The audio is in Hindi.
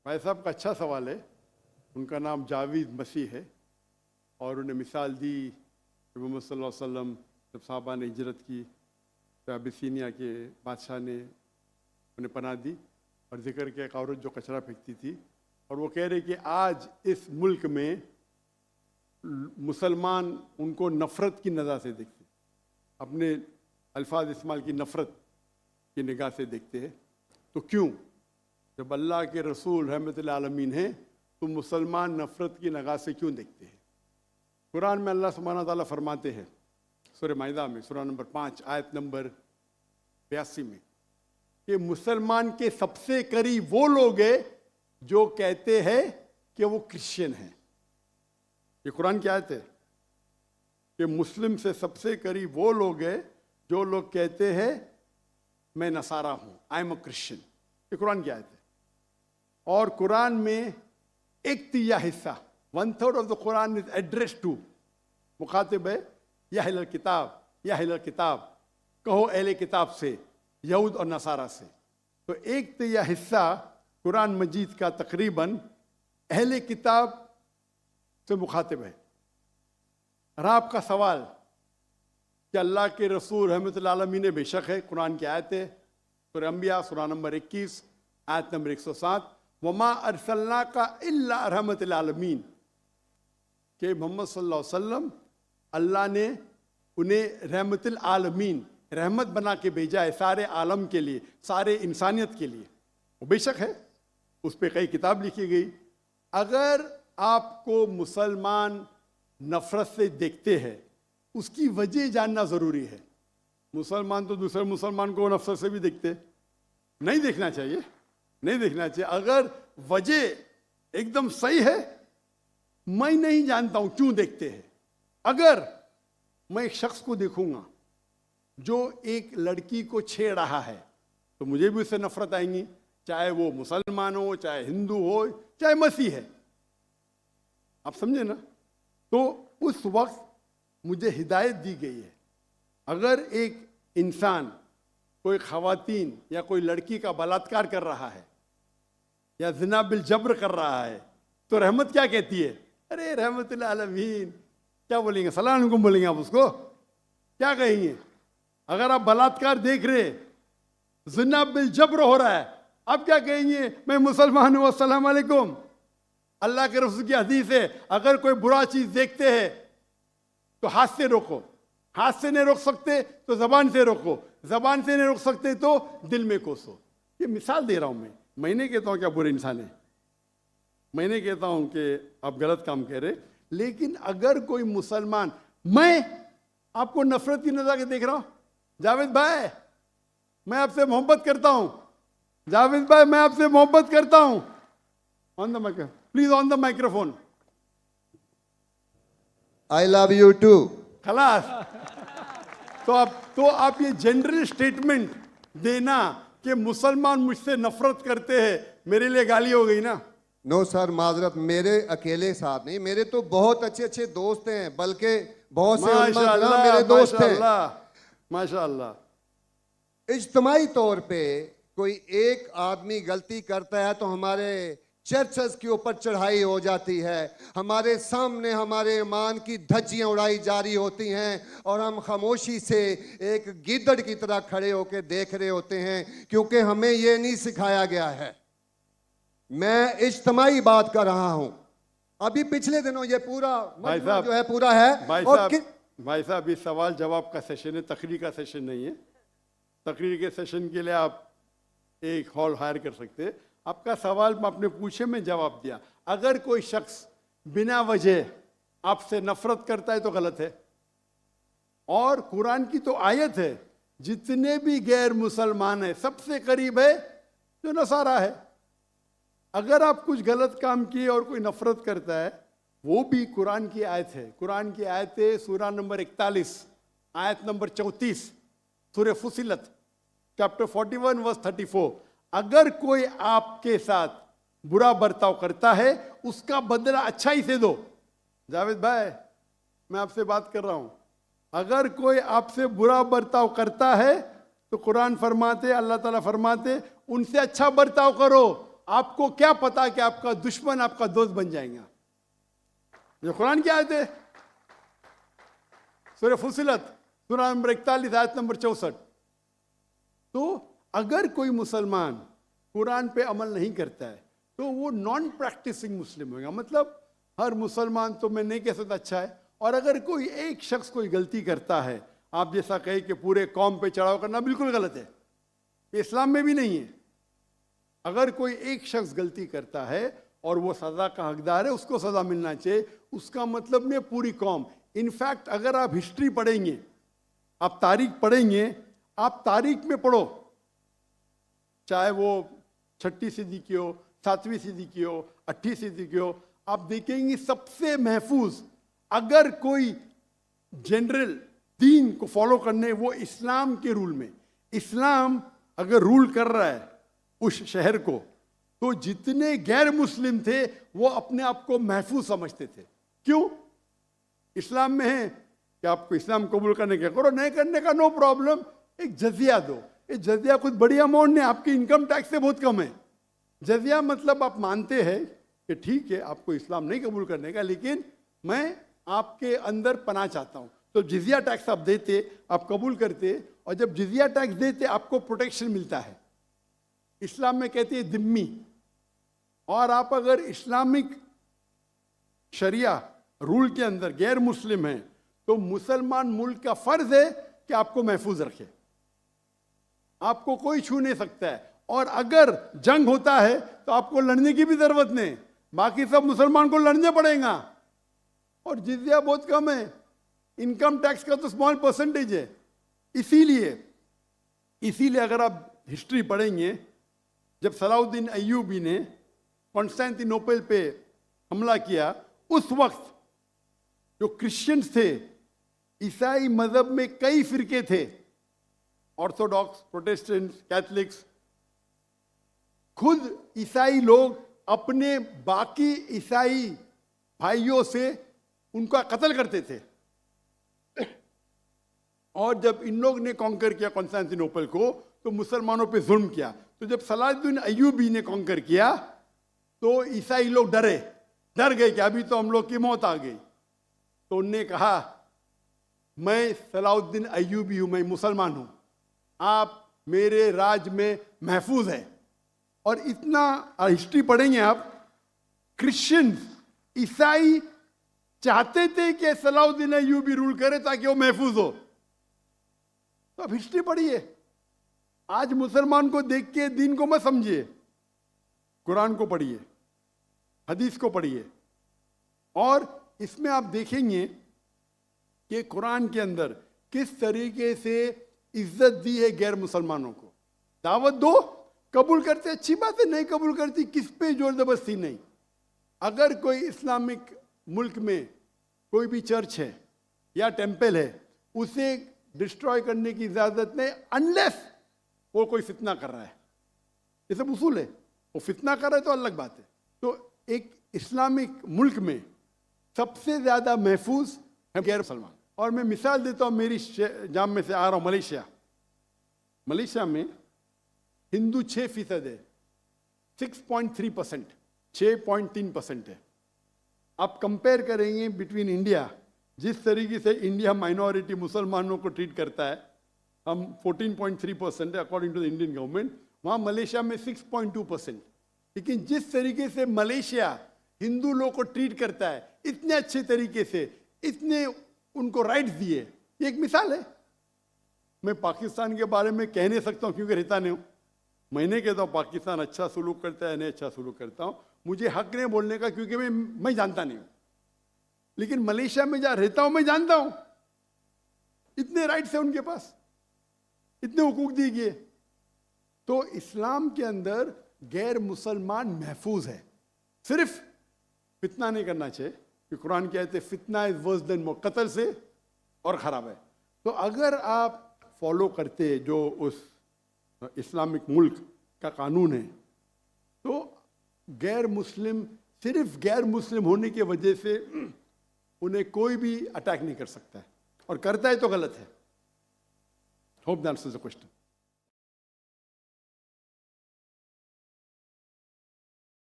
भाई साहब का अच्छा सवाल है। उनका नाम जावेद मसीह है और उन्हें मिसाल दी कि मोहम्मद सल्लल्लाहु अलैहि वसल्लम जब साहबा ने हिजरत की तो अबिसीनिया के बादशाह ने उन्हें पनाह दी और जिक्र किया एक औरत जो कचरा फेंकती थी और वो कह रहे कि आज इस मुल्क में मुसलमान उनको नफ़रत की नज़र से देखते, अपने अल्फाज इस्तेमाल की नफ़रत की निगाह से देखते हैं। तो क्यों, जब अल्लाह के रसूल रहमतुल आलमीन हैं तो मुसलमान नफ़रत की निगाह से क्यों देखते हैं? कुरान में अल्लाह सुब्हानहू व तआला फरमाते हैं सूरह माइदा में सूरह नंबर 5 आयत नंबर 82 में कि मुसलमान के सबसे करीब वो लोग हैं जो कहते हैं कि वो क्रिश्चियन हैं। ये कुरान की आयत है कि मुस्लिम से सबसे करीब वो लोग हैं जो लोग कहते हैं मैं नसारा हूँ, आई एम अ क्रिश्चियन। ये कुरान की आयत है। और कुरान में एक तिया हिस्सा 1/3 of the Quran is address to, मुखातिब है या अहले किताब, या अहले किताब कहो अहले किताब से, यहूद और नसारा से। तो एक तिया हिस्सा कुरान मजीद का तकरीबन अहले किताब से मुखातिब है। और आपका सवाल कि अल्लाह के रसूल रहमतुल आलमीन ने बेशक है, कुरान की आयत है सूरह अंबिया सूरह नंबर 21 आयत नंबर 107 वमा अरसलनाका इल्ला रहमतुल आलमीन, कि मोहम्मद सल्लल्लाहु अलैहि वसल्लम अल्लाह ने उन्हें रहमतुल आलमीन रहमत बना के भेजा है सारे आलम के लिए, सारे इंसानियत के लिए। वो बेशक है, उस पर कई किताब लिखी गई। अगर आपको मुसलमान नफरत से देखते हैं उसकी वजह जानना ज़रूरी है। मुसलमान तो दूसरे मुसलमान को नफरत से भी देखते, नहीं देखना चाहिए, नहीं देखना चाहिए। अगर वजह एकदम सही है, मैं नहीं जानता हूं क्यों देखते हैं। अगर मैं एक शख्स को देखूंगा जो एक लड़की को छेड़ रहा है तो मुझे भी उससे नफरत आएंगी, चाहे वो मुसलमान हो, चाहे हिंदू हो, चाहे मसीह है। आप समझे ना? तो उस वक्त मुझे हिदायत दी गई है, अगर एक इंसान कोई खवातीन या कोई लड़की का बलात्कार कर रहा है या ज़िना बिल जब्र कर रहा है तो रहमत क्या कहती है? अरे रहमतुल आलमीन, क्या बोलेंगे? सलाम अलैकुम बोलेंगे आप उसको? क्या कहेंगे? अगर आप बलात्कार देख रहे, ज़िना बिल जब्र हो रहा है, आप क्या कहेंगे? मैं मुसलमान हूँ, अस्सलाम वालेकुम। अल्लाह के रसूल की हदीस है, अगर कोई बुरा चीज देखते हैं तो हाथ से रोको, हाथ से नहीं रोक सकते तो जबान से रोको, जबान से नहीं रोक सकते तो दिल में कोसो। ये मिसाल दे रहा हूं मैं नहीं कहता हूं कि आप बुरे इंसान हैं, मैं नहीं कहता हूं कि आप गलत काम कह रहे, लेकिन अगर कोई मुसलमान, मैं आपको नफरत की नजर के देख रहा हूं, जावेद भाई मैं आपसे मोहब्बत करता हूं, जावेद भाई मैं आपसे मोहब्बत करता हूं, on the microphone please, on the microphone, I love you too. खलास। तो आप ये जनरल स्टेटमेंट देना कि मुसलमान मुझसे नफरत करते हैं, मेरे लिए गाली हो गई ना? नो सर, माजरत, मेरे अकेले साथ नहीं, मेरे तो बहुत अच्छे अच्छे दोस्त हैं, बल्कि बहुत से उलमा मेरे दोस्त हैं। माशाअल्लाह। इज्तमाई तौर पे कोई एक आदमी गलती करता है तो हमारे चर्चेस के ऊपर चढ़ाई हो जाती है, हमारे सामने हमारे ईमान की धज्जियां उड़ाई जारी होती हैं और हम खामोशी से एक गिद्दड़ की तरह खड़े होकर देख रहे होते हैं, क्योंकि हमें ये नहीं सिखाया गया है। मैं इज्तमाई बात कर रहा हूं। अभी पिछले दिनों ये पूरा जो है पूरा है। भाई साहब इस सवाल जवाब का सेशन है, तकरीर का सेशन नहीं है। तकरीर के सेशन के लिए आप एक हॉल हायर कर सकते हैं। आपका सवाल आपने पूछे, मैं जवाब दिया। अगर कोई शख्स बिना वजह आपसे नफरत करता है तो गलत है। और कुरान की तो आयत है, जितने भी गैर मुसलमान है सबसे करीब है जो नसारा है। अगर आप कुछ गलत काम किए और कोई नफरत करता है, वो भी कुरान की आयत है। कुरान की आयत है सूरह नंबर 41 आयत नंबर 34 सूरह फुसिलत चैप्टर 41 वर्स 34। अगर कोई आपके साथ बुरा बर्ताव करता है उसका बदला अच्छाई से दो। जावेद भाई मैं आपसे बात कर रहा हूं, अगर कोई आपसे बुरा बर्ताव करता है तो कुरान फरमाते, अल्लाह ताला फरमाते, उनसे अच्छा बर्ताव करो, आपको क्या पता कि आपका दुश्मन आपका दोस्त बन जाएगा। जो कुरान की आयत है, सूरह फुसिलत सूरह नंबर 41 आयत नंबर 64। तो अगर कोई मुसलमान कुरान पे अमल नहीं करता है तो वो नॉन प्रैक्टिसिंग मुस्लिम होगा। मतलब हर मुसलमान तो मैं नहीं कह सकता अच्छा है, और अगर कोई एक शख्स कोई गलती करता है, आप जैसा कहे कि पूरे कौम पे चढ़ाव करना बिल्कुल गलत है, ये इस्लाम में भी नहीं है। अगर कोई एक शख्स गलती करता है और वो सज़ा का हकदार है, उसको सज़ा मिलना चाहिए, उसका मतलब नहीं पूरी कौम। इनफैक्ट अगर आप हिस्ट्री पढ़ेंगे, आप तारीख पढ़ेंगे, आप तारीख में पढ़ो, चाहे वो 6वीं सदी की हो, 7वीं सदी की हो, 8वीं सदी की हो, आप देखेंगे सबसे महफूज अगर कोई जनरल दीन को फॉलो करने, वो इस्लाम के रूल में। इस्लाम अगर रूल कर रहा है उस शहर को, तो जितने गैर मुस्लिम थे वो अपने आप को महफूज समझते थे। क्यों? इस्लाम में है कि आपको इस्लाम कबूल करने का करो, नहीं करने का नो प्रॉब्लम, एक जजिया दो। ये जजिया कुछ बड़ी अमाउंट नहीं, आपकी इनकम टैक्स से बहुत कम है। जजिया मतलब आप मानते हैं कि ठीक है आपको इस्लाम नहीं कबूल करने का, लेकिन मैं आपके अंदर पनाह चाहता हूँ। तो जिजिया टैक्स आप देते, आप कबूल करते, और जब जिजिया टैक्स देते आपको प्रोटेक्शन मिलता है। इस्लाम में कहते हैं दिम्मी। और आप अगर इस्लामिक शरिया रूल के अंदर गैर मुस्लिम हैं तो मुसलमान मुल्क का फर्ज है कि आपको महफूज रखे, आपको कोई छू नहीं सकता है। और अगर जंग होता है तो आपको लड़ने की भी जरूरत नहीं, बाकी सब मुसलमान को लड़ने पड़ेगा। और जिजिया बहुत कम है, इनकम टैक्स का तो स्मॉल परसेंटेज है। इसीलिए अगर आप हिस्ट्री पढ़ेंगे, जब सलाउद्दीन अय्यूबी ने कॉन्स्टेंटिनोपल पे हमला किया, उस वक्त जो क्रिश्चियंस थे, ईसाई मजहब में कई फिरके थे, ऑर्थोडॉक्स, प्रोटेस्टेंट, कैथलिक्स, खुद ईसाई लोग अपने बाकी ईसाई भाइयों से उनका कत्ल करते थे। और जब इन लोग ने कॉन्कर किया कॉन्स्टेंटिनोपल को, तो मुसलमानों पे जुल्म किया। तो जब सलाहुद्दीन अय्यूबी ने कॉन्कर किया तो ईसाई लोग डर गए कि अभी तो हम लोग की मौत आ गई। तो उनने कहा मैं सलाहुद्दीन अय्यूबी हूं, मैं मुसलमान हूं, आप मेरे राज में महफूज है। और इतना हिस्ट्री पढ़ेंगे आप, क्रिश्चियन ईसाई चाहते थे कि सलाहुद्दीन अय्यूबी रूल करे ताकि वो महफूज हो। तो अब हिस्ट्री पढ़िए। आज मुसलमान को देख के दीन को मत समझिए, कुरान को पढ़िए, हदीस को पढ़िए। और इसमें आप देखेंगे कि कुरान के अंदर किस तरीके से इज्जत दी है गैर मुसलमानों को। दावत दो, कबूल करते अच्छी बात है, नहीं कबूल करती किस पे जोर जबरदस्ती नहीं। अगर कोई इस्लामिक मुल्क में कोई भी चर्च है या टेंपल है, उसे डिस्ट्रॉय करने की इजाजत नहीं, अनलेस वो कोई फितना कर रहा है। ये सब उसूल है। वो फितना कर रहा है तो अलग बात है। तो एक इस्लामिक मुल्क में सबसे ज्यादा महफूज है गैर मुसलमान। और मैं मिसाल देता हूँ, मेरी जाम में से आ रहा हूँ मलेशिया। मलेशिया में हिंदू 6% है, 6.3%, 6.3% है। आप कंपेयर करेंगे बिटवीन इंडिया, जिस तरीके से इंडिया माइनॉरिटी मुसलमानों को ट्रीट करता है, हम 14.3% है according to the Indian government, वहाँ मलेशिया में 6.2%। लेकिन जिस तरीके से मलेशिया हिंदू लोगों को ट्रीट करता है, इतने अच्छे तरीके से, इतने उनको राइट्स दिए, ये एक मिसाल है। मैं पाकिस्तान के बारे में कह नहीं सकता हूँ क्योंकि रहता नहीं हूँ। मैं नहीं कहता हूँ पाकिस्तान अच्छा सलूक करता है, नहीं अच्छा सलूक करता हूँ, मुझे हक नहीं बोलने का क्योंकि मैं जानता नहीं हूँ। लेकिन मलेशिया में जहाँ रहता हूँ मैं जानता हूँ, इतने राइट्स है उनके पास, इतने हुकूक दिए गए। तो इस्लाम के अंदर गैर मुसलमान महफूज है। सिर्फ फितना नहीं करना चाहिए कि कुरान कहते हैं फितना इज वर्स देन मौत, कत्ल से और ख़राब है। तो अगर आप फॉलो करते जो उस इस्लामिक मुल्क का कानून है, तो गैर मुस्लिम, सिर्फ गैर मुस्लिम होने की वजह से उन्हें कोई भी अटैक नहीं कर सकता है, और करता है तो गलत है। Hope that answers the question.